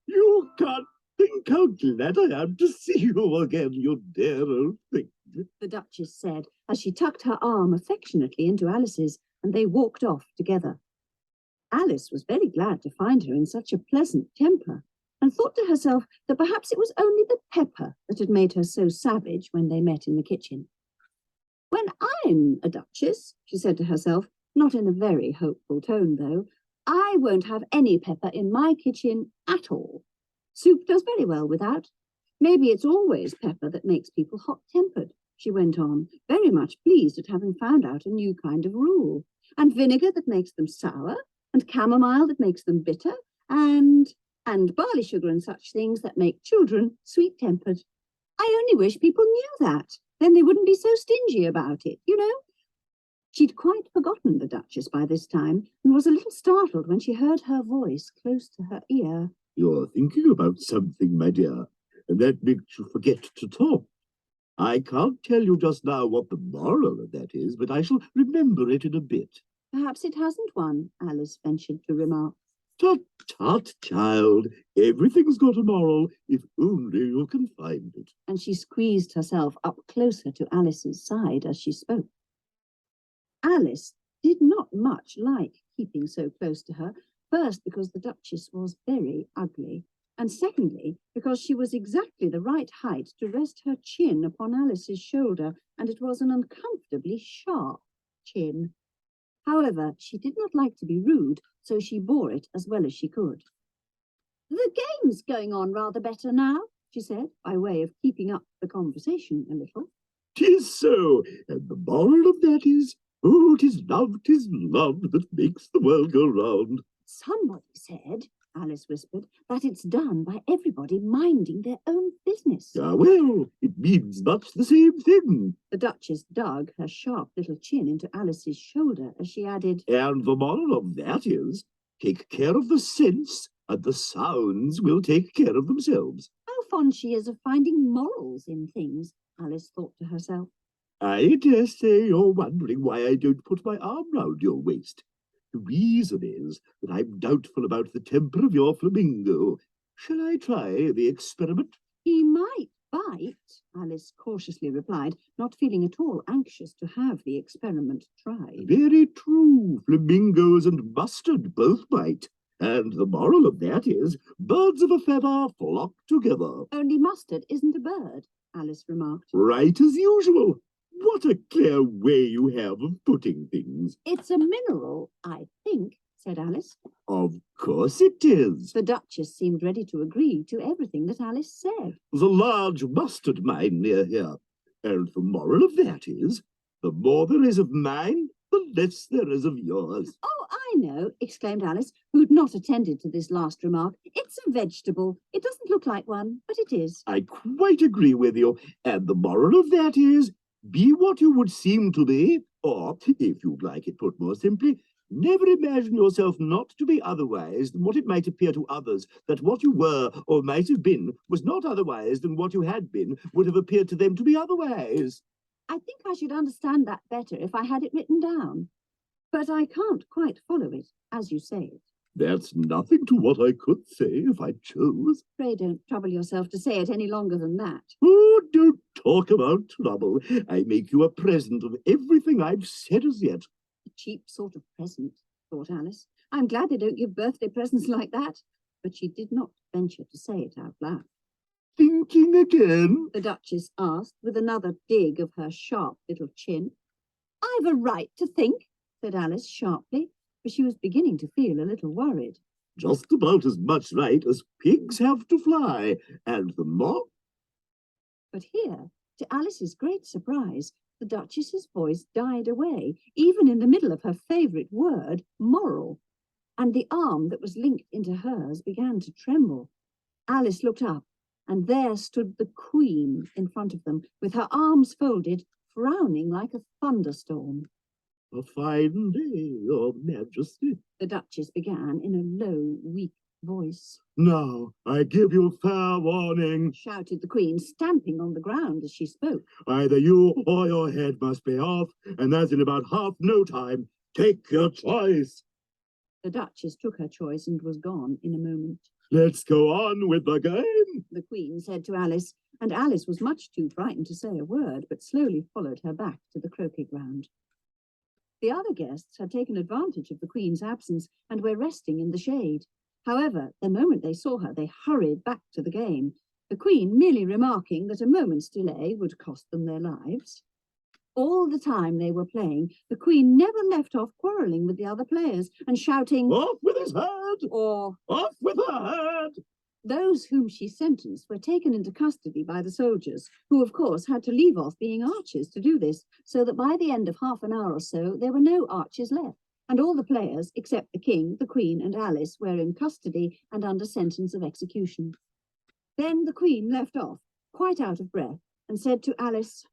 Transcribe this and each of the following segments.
You can't think how glad I am to see you again, you dear old thing, the Duchess said, as she tucked her arm affectionately into Alice's, and they walked off together. Alice was very glad to find her in such a pleasant temper, and thought to herself that perhaps it was only the pepper that had made her so savage when they met in the kitchen. "When I'm a Duchess," she said to herself, not in a very hopeful tone, though, "I won't have any pepper in my kitchen at all. Soup does very well without. Maybe it's always pepper that makes people hot-tempered," she went on, very much pleased at having found out a new kind of rule. "And vinegar that makes them sour, and chamomile that makes them bitter, and barley sugar and such things that make children sweet-tempered. I only wish people knew that. Then they wouldn't be so stingy about it, you know." She'd quite forgotten the Duchess by this time, and was a little startled when she heard her voice close to her ear. "You're thinking about something, my dear, and that makes you forget to talk. I can't tell you just now what the moral of that is, but I shall remember it in a bit." "Perhaps it hasn't one," Alice ventured to remark. "Tut, tut, child. Everything's got a moral, if only you can find it." And she squeezed herself up closer to Alice's side as she spoke. Alice did not much like keeping so close to her, first because the Duchess was very ugly, and secondly because she was exactly the right height to rest her chin upon Alice's shoulder, and it was an uncomfortably sharp chin. However, she did not like to be rude, so she bore it as well as she could. "The game's going on rather better now," she said, by way of keeping up the conversation a little. "'Tis so, and the moral of that is, oh, 'tis love that makes the world go round." "Somebody said," Alice whispered, "that it's done by everybody minding their own business." "Ah, well, it means much the same thing." The Duchess dug her sharp little chin into Alice's shoulder as she added, "And the moral of that is, take care of the sense, and the sounds will take care of themselves." "How fond she is of finding morals in things," Alice thought to herself. "I dare say you're wondering why I don't put my arm round your waist. The reason is that I'm doubtful about the temper of your flamingo. Shall I try the experiment?" "He might bite," Alice cautiously replied, not feeling at all anxious to have the experiment tried. "Very true. Flamingos and mustard both bite. And the moral of that is, birds of a feather flock together." "Only mustard isn't a bird," Alice remarked. "Right as usual. What a clear way you have of putting things." "It's a mineral, I think," said Alice. "Of course it is. The Duchess seemed ready to agree to everything that Alice said. There's a large mustard mine near here, and the moral of that is, the more there is of mine, the less there is of yours." "Oh, I know," exclaimed Alice, who'd not attended to this last remark. "It's a vegetable. It doesn't look like one, but it is." "I quite agree with you, and the moral of that is, be what you would seem to be, or, if you'd like it put more simply, never imagine yourself not to be otherwise than what it might appear to others that what you were or might have been was not otherwise than what you had been would have appeared to them to be otherwise." "I think I should understand that better if I had it written down. But I can't quite follow it, as you say it." "That's nothing to what I could say if I chose." "Pray don't trouble yourself to say it any longer than that." "Oh, don't talk about trouble. I make you a present of everything I've said as yet." "A cheap sort of present," thought Alice. "I'm glad they don't give birthday presents like that." But she did not venture to say it out loud. "Thinking again?" The Duchess asked, with another dig of her sharp little chin. "I've a right to think," said Alice sharply, for she was beginning to feel a little worried. "Just about as much right as pigs have to fly, and the more—" But here, to Alice's great surprise, the Duchess's voice died away, even in the middle of her favourite word, moral, and the arm that was linked into hers began to tremble. Alice looked up, and there stood the Queen in front of them, with her arms folded, frowning like a thunderstorm. "A fine day, Your Majesty." The Duchess began in a low, weak voice. "Now, I give you fair warning," shouted the Queen, stamping on the ground as she spoke. "either you or your head must be off, and that's in about half no time. Take your choice." The Duchess took her choice and was gone in a moment. Let's go on with the game, the Queen said to Alice, and Alice was much too frightened to say a word, but slowly followed her back to the croquet ground. The other guests had taken advantage of the Queen's absence and were resting in the shade. However, the moment they saw her, they hurried back to the game, the Queen merely remarking that a moment's delay would cost them their lives. All the time they were playing, the Queen never left off quarrelling with the other players and shouting, "Off with his head!" or "Off with her head!" Those whom she sentenced were taken into custody by the soldiers, who of course had to leave off being archers to do this, so that by the end of half an hour or so there were no archers left, and all the players, except the King, the Queen, and Alice, were in custody and under sentence of execution. Then the Queen left off, quite out of breath, and said to Alice,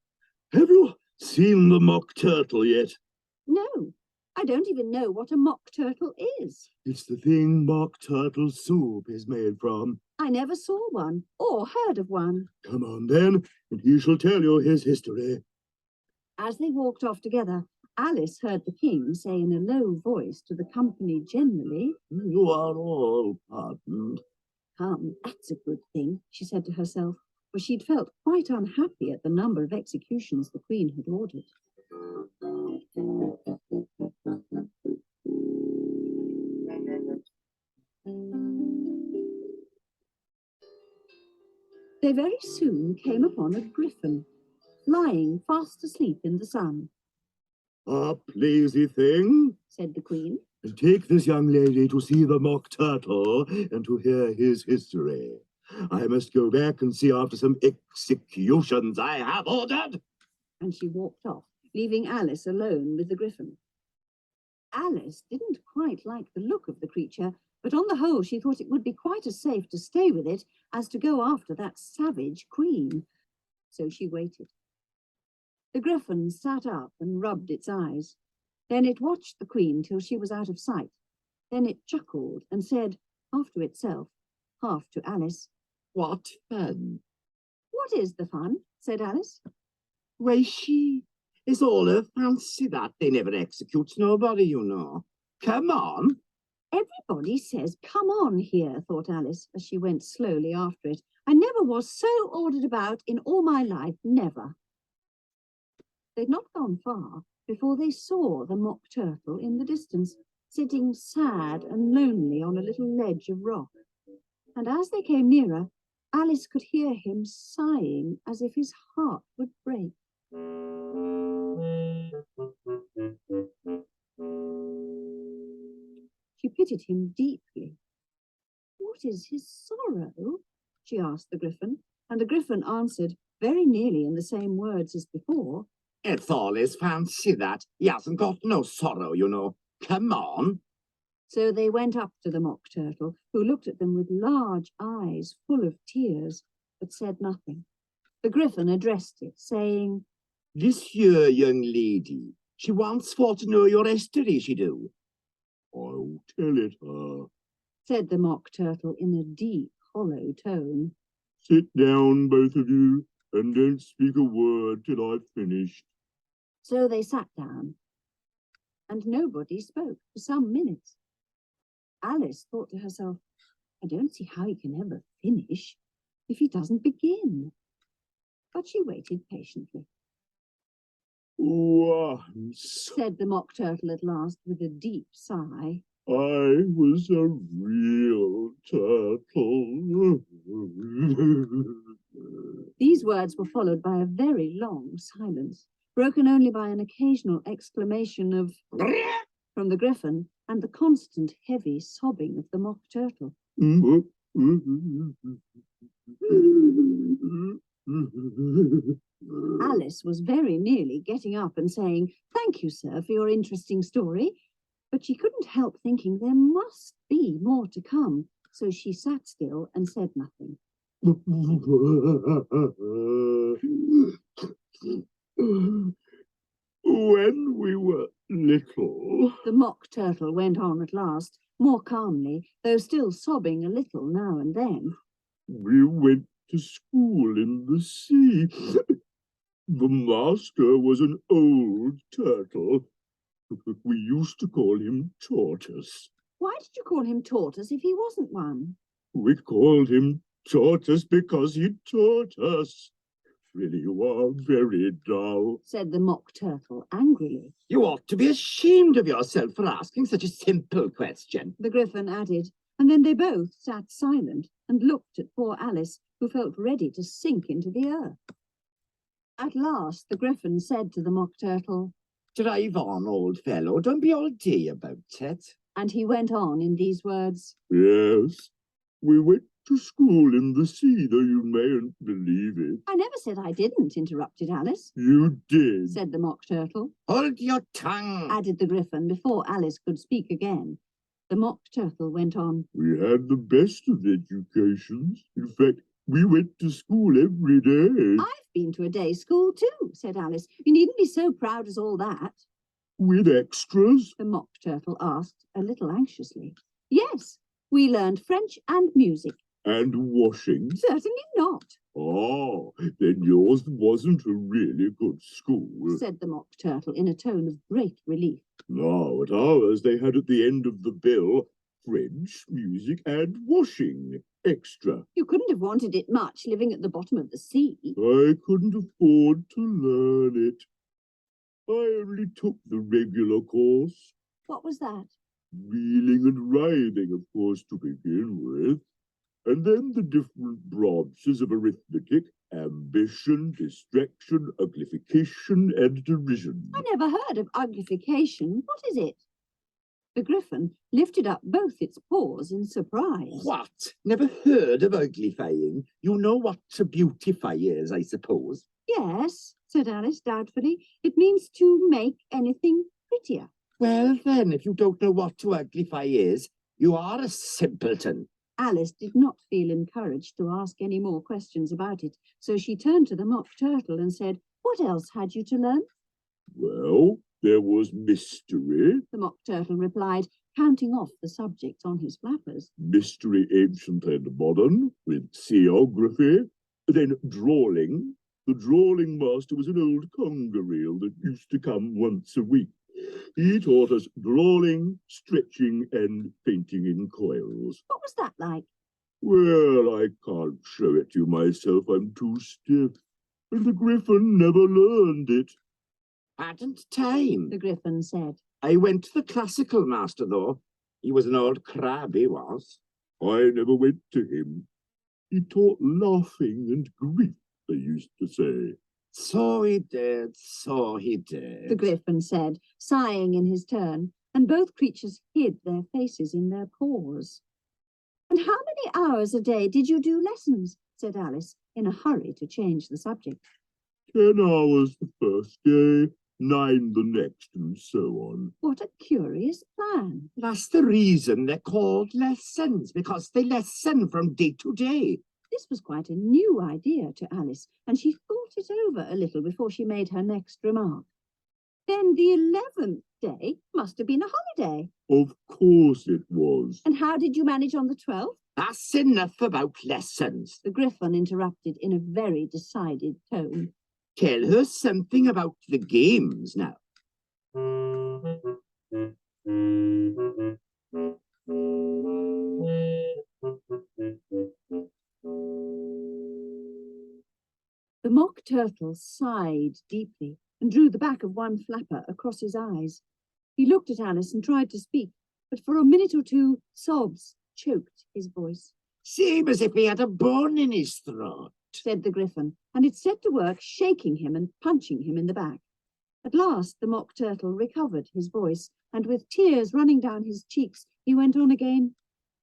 "Have you seen the mock turtle yet?" "No, I don't even know what a mock turtle is." "It's the thing mock turtle soup is made from." "I never saw one, or heard of one." "Come on then, and he shall tell you his history." As they walked off together, Alice heard the King say in a low voice to the company generally, "You are all pardoned." "Come, that's a good thing," she said to herself, for she'd felt quite unhappy at the number of executions the Queen had ordered. They very soon came upon a griffin, lying fast asleep in the sun. "A lazy thing, Said the Queen. and take this young lady to see the mock turtle and to hear his history. I must go back and see after some executions I have ordered." And she walked off, leaving Alice alone with the griffin. Alice didn't quite like the look of the creature, but on the whole she thought it would be quite as safe to stay with it as to go after that savage Queen. So she waited. The griffin sat up and rubbed its eyes. Then it watched the Queen till she was out of sight. Then it chuckled and said, half to itself, half to Alice, "What fun!" "What is the fun?" said Alice. "Why, she is all her fancy that they never executes nobody, you know. Come on." Everybody says, "Come on" here, thought Alice, as she went slowly after it. I never was so ordered about in all my life, never. They'd not gone far before they saw the mock turtle in the distance, sitting sad and lonely on a little ledge of rock. And as they came nearer, Alice could hear him sighing as if his heart would break. She pitied him deeply. "What is his sorrow?" she asked the griffin, and the griffin answered, very nearly in the same words as before, "It's all his fancy that. He hasn't got no sorrow, you know. Come on." So they went up to the mock turtle, who looked at them with large eyes full of tears, but said nothing. The griffin addressed it, saying, "This here young lady, she wants for to know your history, she do." "I'll tell it her," said the mock turtle in a deep, hollow tone. "Sit down, both of you, and don't speak a word till I've finished." So they sat down, and nobody spoke for some minutes. Alice thought to herself, I don't see how he can ever finish if he doesn't begin. But she waited patiently. "Once Said the mock turtle at last with a deep sigh, I was a real turtle." These words were followed by a very long silence, broken only by an occasional exclamation of from the griffin and the constant heavy sobbing of the mock turtle. Alice was very nearly getting up and saying, "Thank you, sir, for your interesting story," but she couldn't help thinking there must be more to come, so she sat still and said nothing. "When we were little," the mock turtle went on at last, more calmly, though still sobbing a little now and then, "we went to school in the sea. The master was an old turtle. We used to call him Tortoise." Why did you call him Tortoise if he wasn't one? We called him Tortoise because he taught us. Really, you are very dull, said the Mock Turtle angrily. You ought to be ashamed of yourself for asking such a simple question. The Gryphon added, and then they both sat silent and looked at poor Alice, who felt ready to sink into the earth. At last the Gryphon said to the Mock Turtle, Drive on, old fellow, don't be all day about it. And he went on in these words, Yes, we went to school in the sea, though you mayn't believe it. I never said I didn't, interrupted Alice. You did, said the Mock Turtle. Hold your tongue, added the Gryphon before Alice could speak again. The Mock Turtle went on. We had the best of educations. In fact, we went to school every day. I've been to a day school too, said Alice. You needn't be so proud as all that. With extras? The Mock Turtle asked, a little anxiously. Yes, we learned French and music. And washing? Certainly not, Oh, then yours wasn't a really good school, said the Mock Turtle in a tone of great relief. No, at ours they had at the end of the bill French, music and washing. Extra. You couldn't have wanted it much, living at the bottom of the sea. I couldn't afford to learn it. I only took the regular course. What was that? Reeling and writhing, of course, to begin with. And then the different branches of arithmetic, ambition, distraction, uglification, and derision. I never heard of uglification. What is it? The Gryphon lifted up both its paws in surprise. What? Never heard of uglifying? You know what to beautify is, I suppose. Yes, said Alice doubtfully. It means to make anything prettier. Well, then, if you don't know what to uglify is, you are a simpleton. Alice did not feel encouraged to ask any more questions about it, so she turned to the Mock Turtle and said, What else had you to learn? Well, there was mystery. The Mock Turtle replied, counting off the subjects on his flappers. Mystery ancient and modern, with seography. Then drawling. The drawling master was an old conger eel that used to come once a week. He taught us drawling, stretching, and painting in coils. What was that like? Well, I can't show it to you myself, I'm too stiff. And the Gryphon never learned it. Hadn't time, The Gryphon said. I went to the classical master, though. He was an old crab, he was. I never went to him. He taught laughing and grief, they used to say. So he did, so he did. The Gryphon said, sighing in his turn, and both creatures hid their faces in their paws. And how many hours a day did you do lessons? Said Alice, in a hurry to change the subject. 10 hours the first day, 9 the next, and so on. What a curious plan. That's the reason they're called lessons, because they lesson from day to day. This was quite a new idea to Alice, and she thought it over a little before she made her next remark. Then the 11th day must have been a holiday. Of course it was. And how did you manage on the 12th? That's enough about lessons. The Gryphon interrupted in a very decided tone. Tell her something about the games now. The Mock Turtle sighed deeply and drew the back of one flapper across his eyes. He looked at Alice and tried to speak, but for a minute or two, sobs choked his voice. Same as if he had a bone in his throat, said the Gryphon, and it set to work shaking him and punching him in the back. At last the Mock Turtle recovered his voice, and with tears running down his cheeks, he went on again.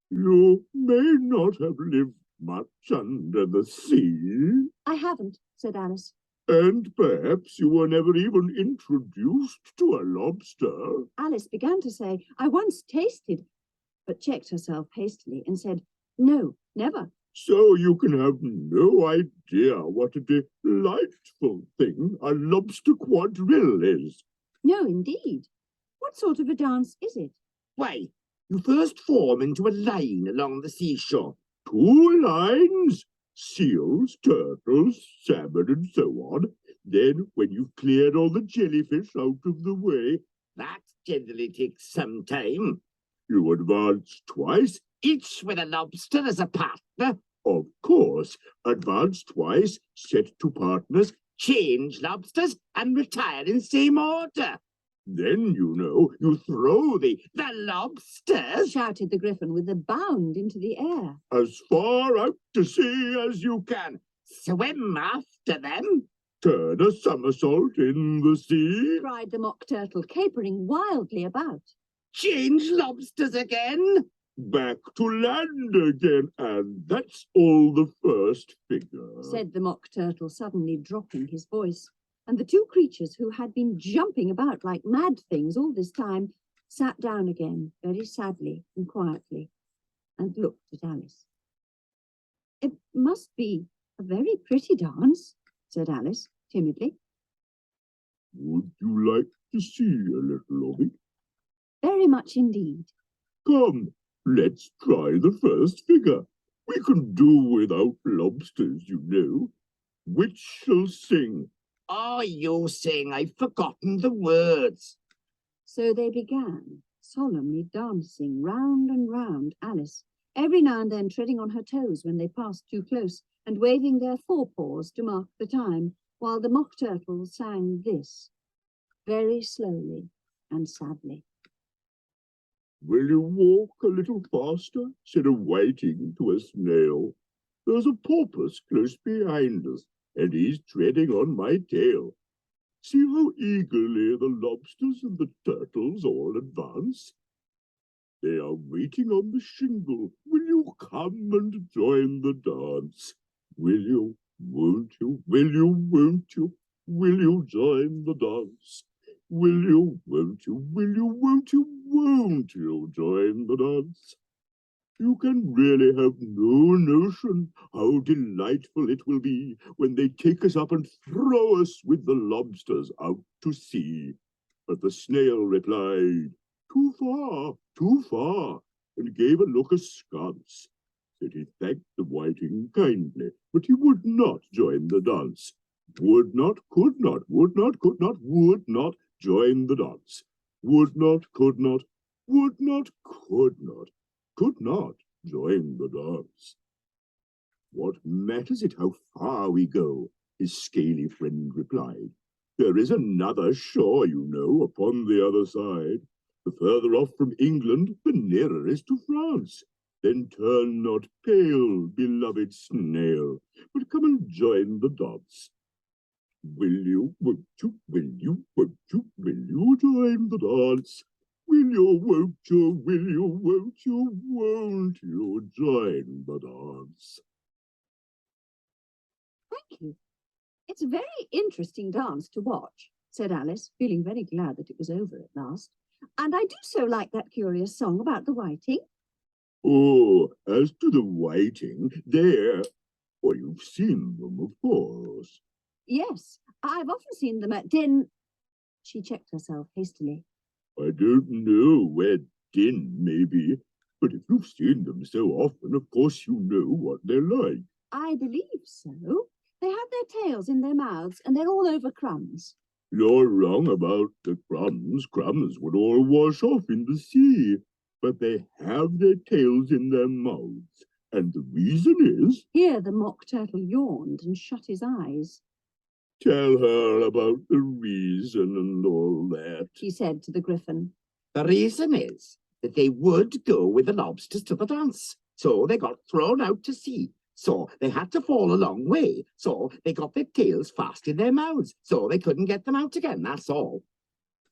You may not have lived much under the sea. I haven't, said Alice. And perhaps you were never even introduced to a lobster. Alice began to say, I once tasted, but checked herself hastily and said, No, never. So you can have no idea what a delightful thing a lobster quadrille is. No, indeed. What sort of a dance is it? Why, you first form into a line along the seashore. 2 lines, seals, turtles, salmon, and so on. Then, when you've cleared all the jellyfish out of the way, that generally takes some time. You advance twice, Each with a lobster as a partner. of course. Advance twice, set to partners. Change lobsters and retire in same order. Then, you throw The lobsters? shouted the Gryphon with a bound into the air. as far out to sea as you can. Swim after them. Turn a somersault in the sea. Cried the Mock Turtle, capering wildly about. Change lobsters again. Back to land again, and that's all the first figure. Said the Mock Turtle, suddenly dropping his voice. And the two creatures, who had been jumping about like mad things all this time, sat down again very sadly and quietly and looked at Alice. It must be a very pretty dance, said Alice timidly. Would you like to see a little of it? Very much indeed. Come, let's try the first figure. We can do without lobsters, Which shall sing? Oh, you sing. I've forgotten the words. So they began, solemnly dancing round and round Alice, every now and then treading on her toes when they passed too close, and waving their forepaws to mark the time, while the Mock Turtle sang this, very slowly and sadly. Will you walk a little faster, instead of waiting to a snail? There's a porpoise close behind us, and he's treading on my tail. See how eagerly the lobsters and the turtles all advance? They are waiting on the shingle. Will you come and join the dance? Will you, won't you, will you, won't you, will you join the dance? Will you, won't you, will you, won't you join the dance? You can really have no notion how delightful it will be when they take us up and throw us with the lobsters out to sea. But the snail replied, too far, and gave a look askance. Said he thanked the whiting kindly, but he would not join the dance. Would not, could not, would not, could not, would not join the dance. Would not, could not, would not, could not join the dance. What matters it how far we go? His scaly friend replied. There is another shore, upon the other side. The further off from England, the nearer is to France. Then turn not pale, beloved snail, but come and join the dance. Will you, won't you, will you, won't you, will you join the dance? Will you, won't you, will you, won't you join the dance? Thank you. It's a very interesting dance to watch, said Alice, feeling very glad that it was over at last. And I do so like that curious song about the whiting. Oh, as to the whiting, you've seen them, of course. Yes, I've often seen them at din. She checked herself hastily. I don't know where din may be, but if you've seen them so often, of course you know what they're like. I believe so. They have their tails in their mouths, and they're all over crumbs. You're wrong about the crumbs. Crumbs would all wash off in the sea, but they have their tails in their mouths. And the reason is... Here the Mock Turtle yawned and shut his eyes. Tell her about the reason and all that, She said to the Gryphon. The reason is that they would go with the lobsters to the dance. So they got thrown out to sea. So they had to fall a long way. So they got their tails fast in their mouths. So they couldn't get them out again, that's all.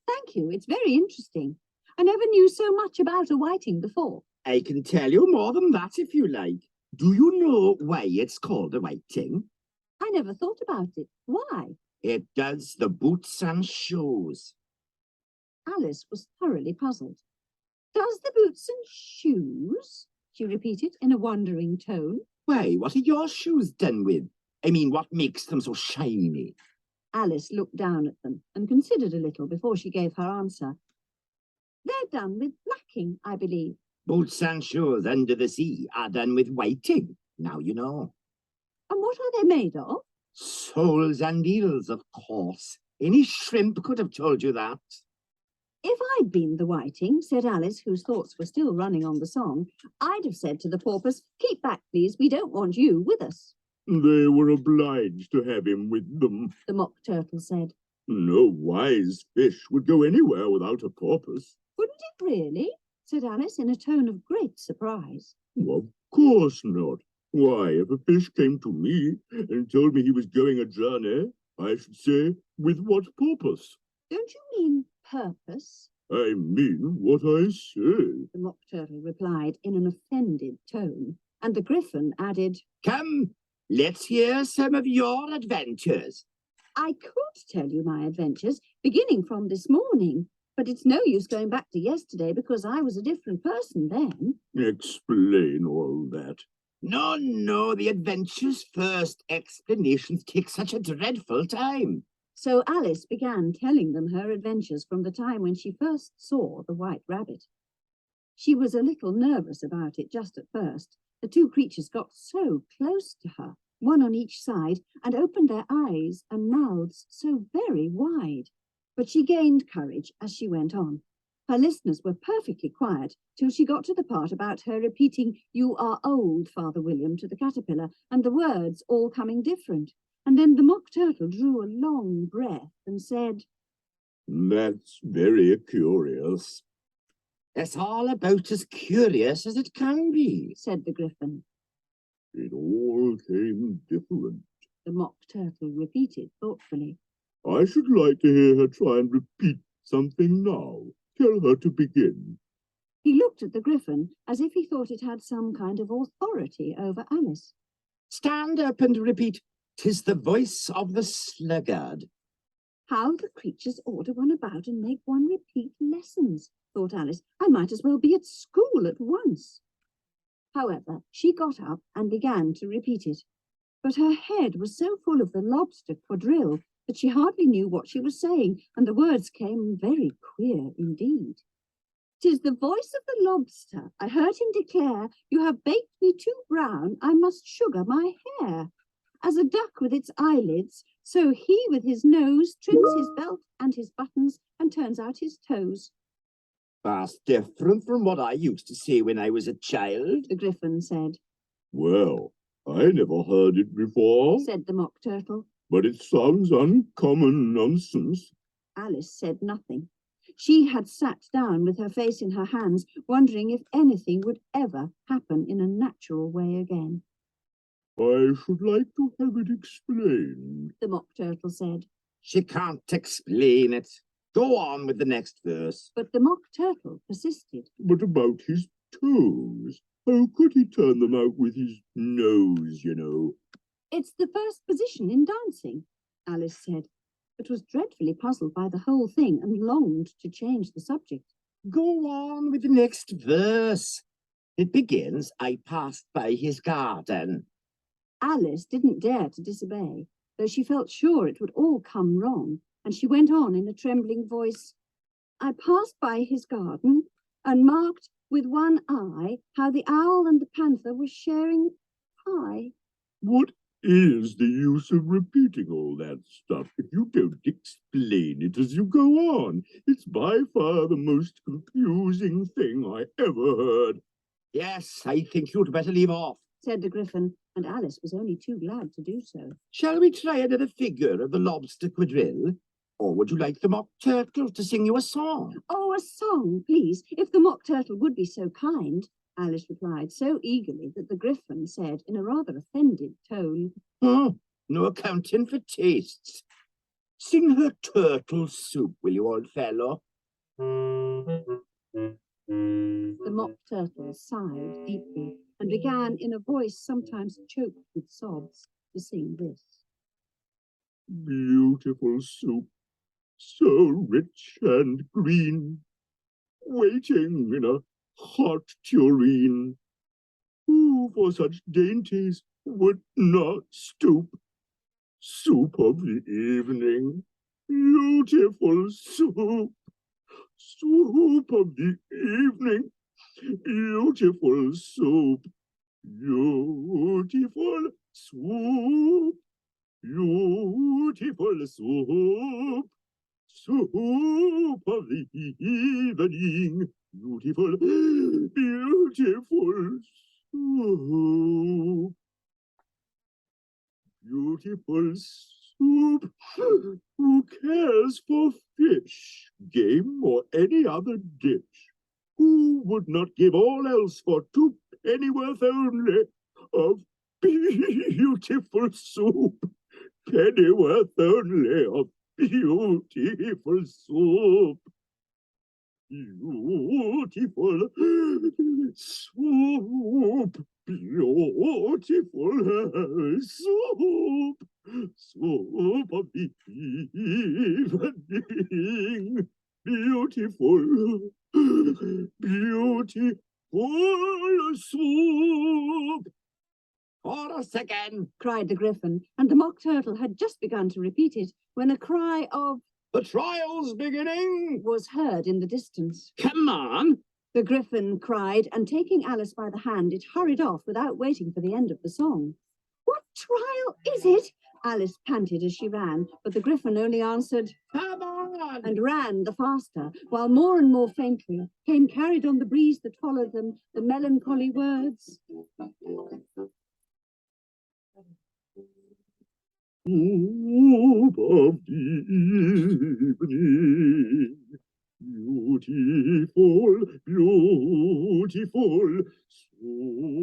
Thank you. It's very interesting. I never knew so much about a whiting before. I can tell you more than that if you like. Do you know why it's called a whiting? I never thought about it. Why? It does the boots and shoes. Alice was thoroughly puzzled. Does the boots and shoes? She repeated in a wondering tone. Why, what are your shoes done with? I mean, what makes them so shiny? Alice looked down at them and considered a little before she gave her answer. They're done with blacking, I believe. Boots and shoes under the sea are done with whiting. Now you know. And what are they made of? Soles and eels, of course. Any shrimp could have told you that. If I'd been the whiting, said Alice, whose thoughts were still running on the song, I'd have said to the porpoise, keep back, please, we don't want you with us. They were obliged to have him with them. The Mock Turtle said. No wise fish would go anywhere without a porpoise. Wouldn't it really? Said Alice in a tone of great surprise. Of course not. Why, if a fish came to me and told me he was going a journey, I should say, with what purpose? Don't you mean purpose? I mean what I say. The Mock Turtle replied in an offended tone, and the Gryphon added, Come, let's hear some of your adventures. I could tell you my adventures, beginning from this morning, but it's no use going back to yesterday because I was a different person then. Explain all that. No, the adventures first. Explanations take such a dreadful time. So Alice began telling them her adventures from the time when she first saw the White Rabbit. She was a little nervous about it just at first. The two creatures got so close to her, one on each side, and opened their eyes and mouths so very wide. But she gained courage as she went on. Her listeners were perfectly quiet till she got to the part about her repeating, "You are old, Father William," to the caterpillar, and the words all coming different. And then the Mock Turtle drew a long breath and said, That's very curious. It's all about as curious as it can be, said the Gryphon. It all came different. The Mock Turtle repeated thoughtfully. I should like to hear her try and repeat something now. Tell her to begin. He looked at the Gryphon as if he thought it had some kind of authority over Alice. Stand up and repeat, "'Tis the voice of the sluggard." How the creatures order one about and make one repeat lessons, thought Alice. I might as well be at school at once. However, she got up and began to repeat it. But her head was so full of the lobster quadrille that she hardly knew what she was saying, and the words came very queer indeed. "'Tis the voice of the lobster. I heard him declare, you have baked me too brown, I must sugar my hair. As a duck with its eyelids, so he with his nose trims his belt and his buttons and turns out his toes." That's different from what I used to say when I was a child, the Gryphon said. Well, I never heard it before, said the Mock Turtle. But it sounds uncommon nonsense. Alice said nothing. She had sat down with her face in her hands, wondering if anything would ever happen in a natural way again. I should like to have it explained, the Mock Turtle said. She can't explain it. Go on with the next verse. But the Mock Turtle persisted. But about his toes, how could he turn them out with his nose, you know? It's the first position in dancing, Alice said, but was dreadfully puzzled by the whole thing and longed to change the subject. Go on with the next verse. It begins, I passed by his garden. Alice didn't dare to disobey, though she felt sure it would all come wrong, and she went on in a trembling voice. I passed by his garden and marked with one eye how the owl and the panther were sharing pie. What is the use of repeating all that stuff if you don't explain it as you go on? It's by far the most confusing thing I ever heard. Yes, I think you'd better leave off, said the Gryphon, and Alice was only too glad to do so. Shall we try another figure of the lobster quadrille? Or would you like the Mock Turtle to sing you a song? Oh, a song, please, if the Mock Turtle would be so kind, Alice replied so eagerly that the Gryphon said in a rather offended tone, Oh, no accounting for tastes. Sing her turtle soup, will you, old fellow? The Mock Turtle sighed deeply and began in a voice sometimes choked with sobs to sing this. Beautiful soup, so rich and green, waiting in a hot tureen. Who for such dainties would not stoop? Soup of the evening, beautiful soup. Soup of the evening, beautiful soup. Beautiful soup, beautiful soup. soup of the evening. Beautiful, beautiful soup. Beautiful soup. Who cares for fish, game, or any other dish? Who would not give all else for 2 pennyworth only of beautiful soup? Pennyworth only of beautiful soup. Beautiful soup. Beautiful soup. Soup of the evening. Beautiful. Beautiful soup. Chorus again. cried the Gryphon, and the Mock Turtle had just begun to repeat it when a cry of The trial's beginning. was heard in the distance. Come on. The Gryphon cried, and taking Alice by the hand, it hurried off without waiting for the end of the song. What trial is it? Alice panted as she ran, but the Gryphon only answered, Come on. and ran the faster, while more and more faintly came carried on the breeze that followed them the melancholy words. Soup of the evening. Beautiful, beautiful soup.